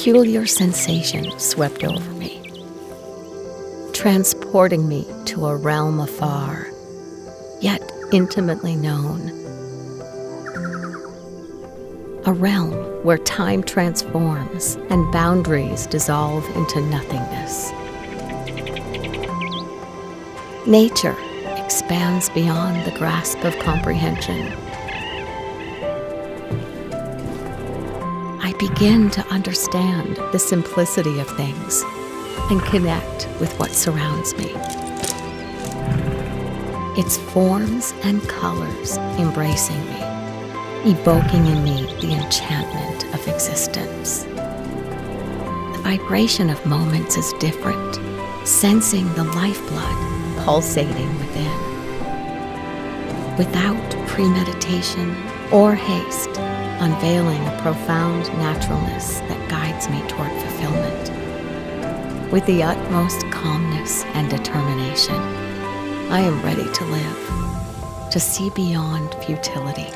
peculiar sensation swept over me, transporting me to a realm afar, yet intimately known. A realm where time transforms and boundaries dissolve into nothingness. Nature expands beyond the grasp of comprehension. I begin to understand the simplicity of things and connect with what surrounds me. Its forms and colors embracing me, evoking in me the enchantment of existence. The vibration of moments is different, sensing the lifeblood pulsating within. Without premeditation or haste, unveiling a profound naturalness that guides me toward fulfillment. With the utmost calmness and determination, I am ready to live, to see beyond futility,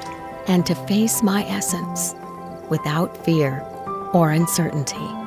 and to face my essence without fear or uncertainty.